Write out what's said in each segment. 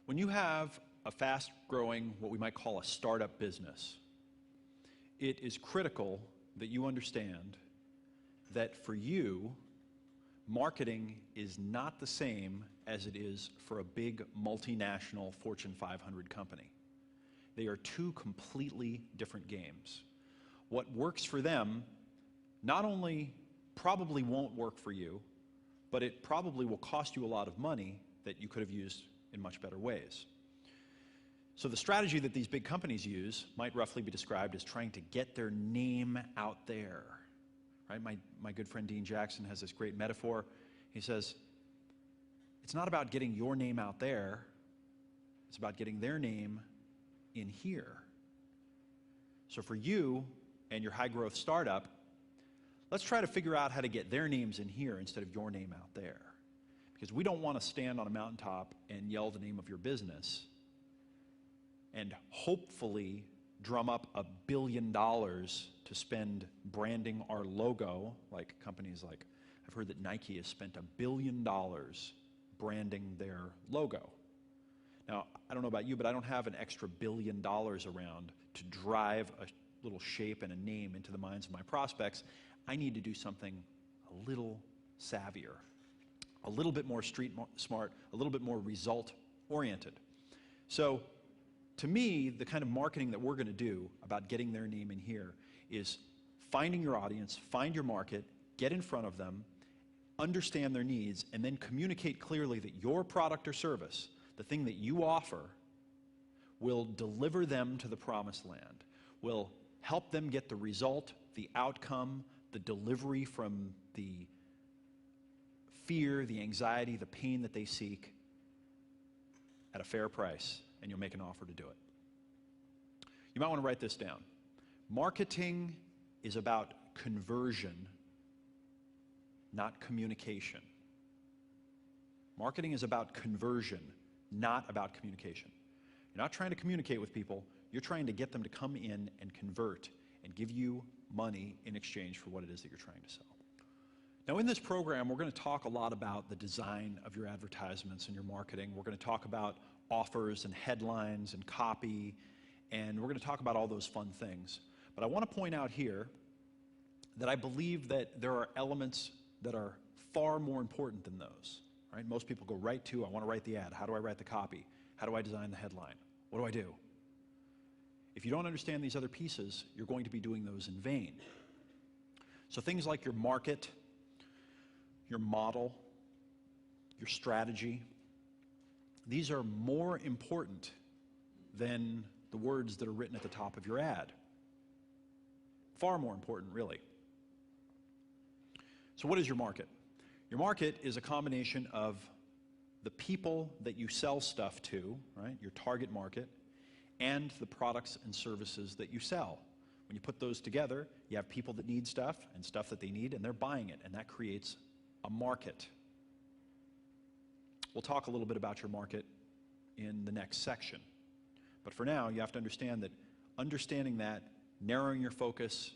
When you have a fast-growing, what we might call a startup business, it is critical that you understand that for you, marketing is not the same as it is for a big multinational Fortune 500 company. They are two completely different games. What works for them not only probably won't work for you, but it probably will cost you a lot of money that you could have used in much better ways. So the strategy that these big companies use might roughly be described as trying to get their name out there. Right? My good friend Dean Jackson has this great metaphor. He says, it's not about getting your name out there, it's about getting their name in here. So for you and your high-growth startup, let's try to figure out how to get their names in here instead of your name out there. Because we don't want to stand on a mountaintop and yell the name of your business and hopefully drum up $1 billion to spend branding our logo, like companies like, I've heard that Nike has spent $1 billion branding their logo. Now, I don't know about you, but I don't have an extra $1 billion around to drive a little shape and a name into the minds of my prospects. I need to do something a little savvier, a little bit more street smart, a little bit more result-oriented. So, to me, the kind of marketing that we're going to do about getting their name in here is finding your audience, find your market, get in front of them, understand their needs, and then communicate clearly that your product or service, the thing that you offer, will deliver them to the promised land, will help them get the result, the outcome, the delivery from the fear, the anxiety, the pain that they seek at a fair price, and you'll make an offer to do it. You might want to write this down. Marketing is about conversion, not communication. Marketing is about conversion, not about communication. You're not trying to communicate with people, you're trying to get them to come in and convert and give you money in exchange for what it is that you're trying to sell. Now in this program, we're going to talk a lot about the design of your advertisements and your marketing. We're going to talk about offers and headlines and copy, and we're going to talk about all those fun things. But I want to point out here that I believe that there are elements that are far more important than those. Right? Most people go right to, I want to write the ad. How do I write the copy? How do I design the headline? What do I do? If you don't understand these other pieces, you're going to be doing those in vain. So things like your market, your model, your strategy, these are more important than the words that are written at the top of your ad. Far more important, really. So what is your market? Your market is a combination of the people that you sell stuff to, right, your target market, and the products and services that you sell. When you put those together, you have people that need stuff and stuff that they need, and they're buying it, and that creates a market. We'll talk a little bit about your market in the next section. But for now, you have to understand that understanding that, narrowing your focus,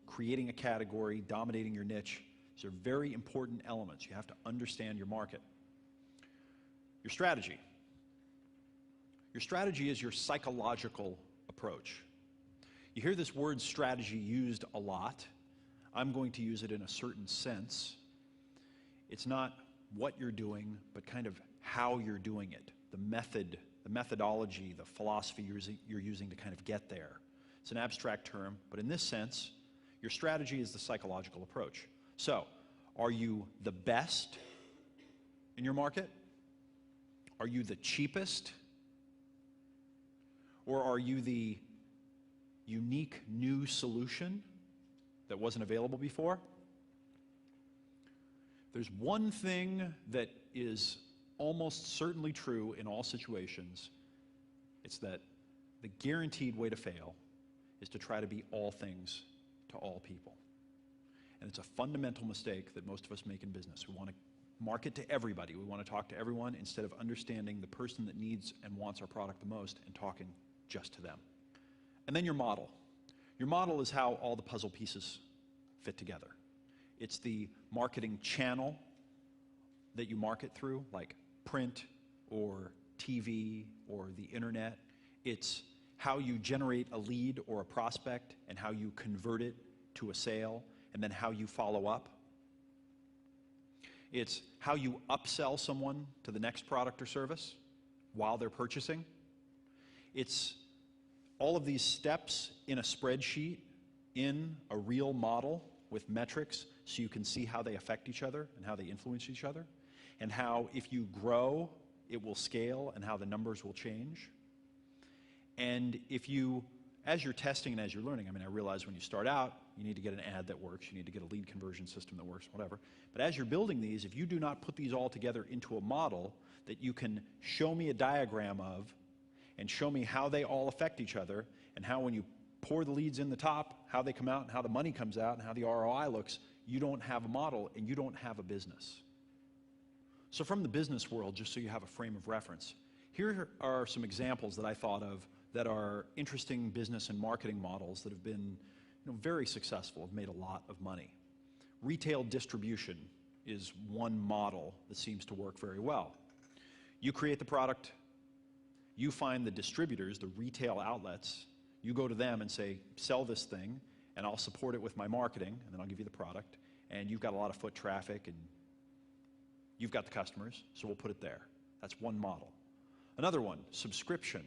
creating a category, dominating your niche, these are very important elements. You have to understand your market. Your strategy. Your strategy is your psychological approach. You hear this word strategy used a lot. I'm going to use it in a certain sense. It's not what you're doing, but kind of how you're doing it, the method, the methodology, the philosophy you're using to kind of get there. It's an abstract term, but in this sense, your strategy is the psychological approach. So, are you the best in your market? Are you the cheapest? Or are you the unique new solution that wasn't available before? There's one thing that is almost certainly true in all situations. It's that the guaranteed way to fail is to try to be all things to all people. And it's a fundamental mistake that most of us make in business. We want to market to everybody. We want to talk to everyone instead of understanding the person that needs and wants our product the most and talking just to them. And then your model. Your model is how all the puzzle pieces fit together. It's the marketing channel that you market through, like print or TV or the internet. It's how you generate a lead or a prospect and how you convert it to a sale and then how you follow up. It's how you upsell someone to the next product or service while they're purchasing. It's all of these steps in a spreadsheet in a real model with metrics so you can see how they affect each other and how they influence each other, and how if you grow, it will scale and how the numbers will change. And if you, as you're testing and as you're learning, I mean, I realize when you start out, you need to get an ad that works, you need to get a lead conversion system that works, whatever. But as you're building these, if you do not put these all together into a model that you can show me a diagram of and show me how they all affect each other and how when you pour the leads in the top, how they come out and how the money comes out and how the ROI looks, you don't have a model and you don't have a business. So from the business world, just so you have a frame of reference, here are some examples that I thought of that are interesting business and marketing models that have been very successful, have made a lot of money. Retail distribution is one model that seems to work very well. You create the product, you find the distributors, the retail outlets, you go to them and say, sell this thing, and I'll support it with my marketing, and then I'll give you the product, and you've got a lot of foot traffic, and you've got the customers, so we'll put it there. That's one model. Another one, subscription.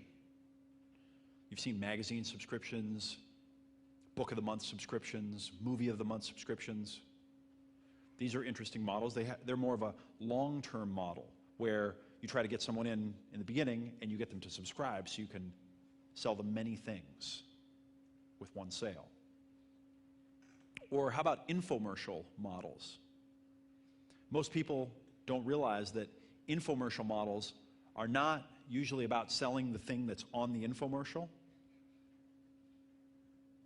You've seen magazine subscriptions, book of the month subscriptions, movie of the month subscriptions. These are interesting models. They're more of a long-term model where you try to get someone in the beginning and you get them to subscribe so you can sell them many things with one sale. Or how about infomercial models? Most people don't realize that infomercial models are not usually about selling the thing that's on the infomercial.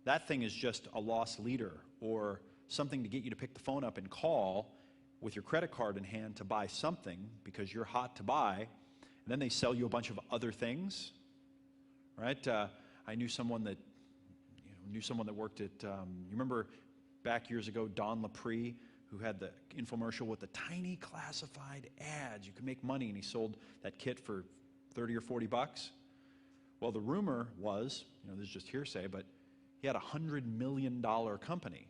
That thing is just a lost leader or something to get you to pick the phone up and call with your credit card in hand to buy something because you're hot to buy, and then they sell you a bunch of other things, right? I knew someone that worked at, you remember back years ago, Don Lapre, who had the infomercial with the tiny classified ads. You could make money, and he sold that kit for 30 or 40 bucks. Well, the rumor was, this is just hearsay, but he had a $100 million company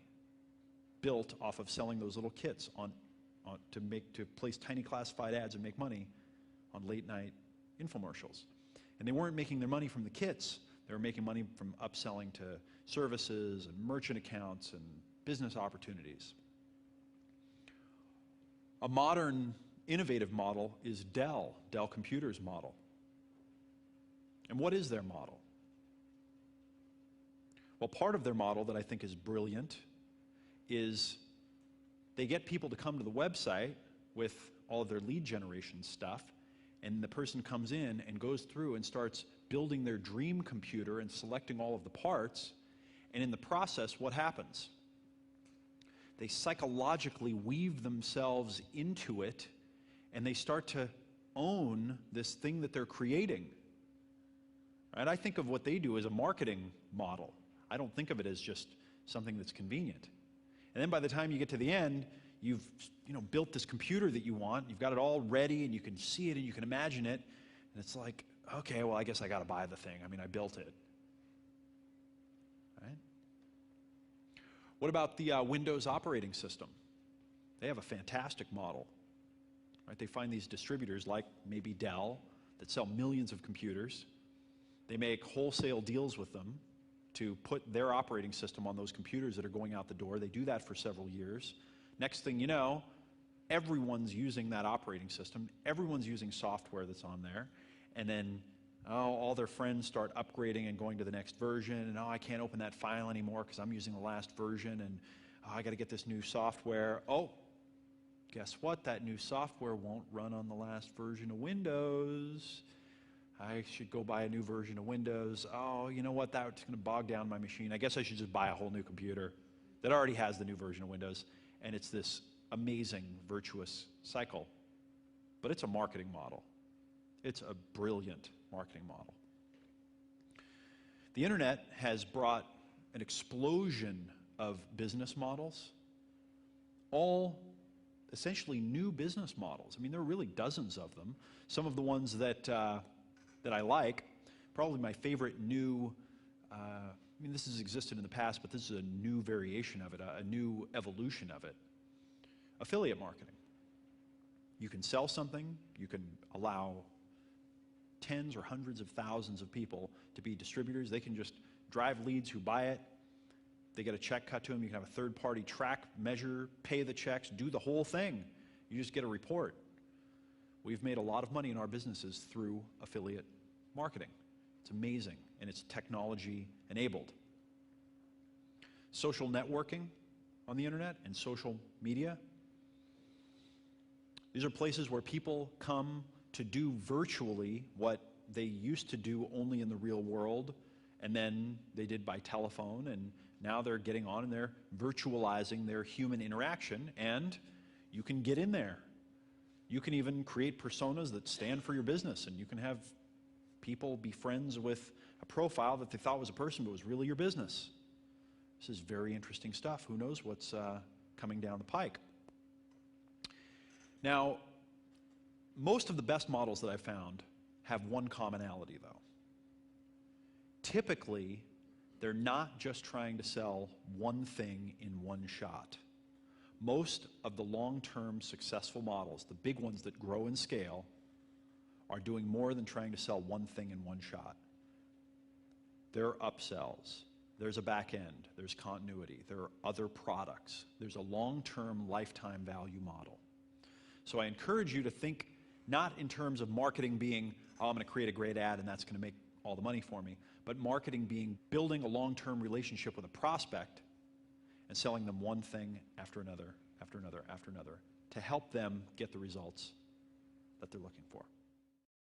built off of selling those little kits to place tiny classified ads and make money on late night infomercials. And they weren't making their money from the kits. They were making money from upselling to services and merchant accounts and business opportunities. A modern innovative model is Dell Computers model. And what is their model? Well, part of their model that I think is brilliant is they get people to come to the website with all of their lead generation stuff, and the person comes in and goes through and starts building their dream computer and selecting all of the parts, and in the process, what happens? They psychologically weave themselves into it, and they start to own this thing that they're creating. Right? I think of what they do as a marketing model. I don't think of it as just something that's convenient. And then by the time you get to the end, you've built this computer that you want, you've got it all ready, and you can see it and you can imagine it, and it's like, okay, well, I guess I got to buy the thing. I mean, I built it. Right? What about the Windows operating system? They have a fantastic model. Right? They find these distributors like maybe Dell that sell millions of computers. They make wholesale deals with them to put their operating system on those computers that are going out the door. They do that for several years. Next thing you know, everyone's using that operating system. Everyone's using software that's on there. And then, all their friends start upgrading and going to the next version. And, I can't open that file anymore because I'm using the last version. And, I got to get this new software. Oh, guess what? That new software won't run on the last version of Windows. I should go buy a new version of Windows. Oh, you know what? That's going to bog down my machine. I guess I should just buy a whole new computer that already has the new version of Windows. And it's this amazing, virtuous cycle. But it's a marketing model. It's a brilliant marketing model. The internet has brought an explosion of business models, all essentially new business models. I mean, there are really dozens of them. Some of the ones that that I like. Probably my favorite new, I mean, this has existed in the past, but this is a new variation of it, a new evolution of it. Affiliate marketing. You can sell something, you can allow tens or hundreds of thousands of people to be distributors. They can just drive leads who buy it. They get a check cut to them. You can have a third party track, measure, pay the checks, do the whole thing. You just get a report. We've made a lot of money in our businesses through affiliate marketing. It's amazing, and it's technology enabled. Social networking on the internet and social media. These are places where people come to do virtually what they used to do only in the real world, and then they did by telephone, and now they're getting on and they're virtualizing their human interaction, and you can get in there. You can even create personas that stand for your business, and you can have people be friends with a profile that they thought was a person but was really your business. This is very interesting stuff. Who knows what's coming down the pike. Now, most of the best models that I've found have one commonality, though. Typically, they're not just trying to sell one thing in one shot. Most of the long-term successful models, the big ones that grow and scale, are doing more than trying to sell one thing in one shot. There are upsells. There's a back end. There's continuity. There are other products. There's a long-term lifetime value model. So I encourage you to think not in terms of marketing being, oh, I'm going to create a great ad and that's going to make all the money for me, but marketing being building a long-term relationship with a prospect and selling them one thing after another, after another, after another, to help them get the results that they're looking for.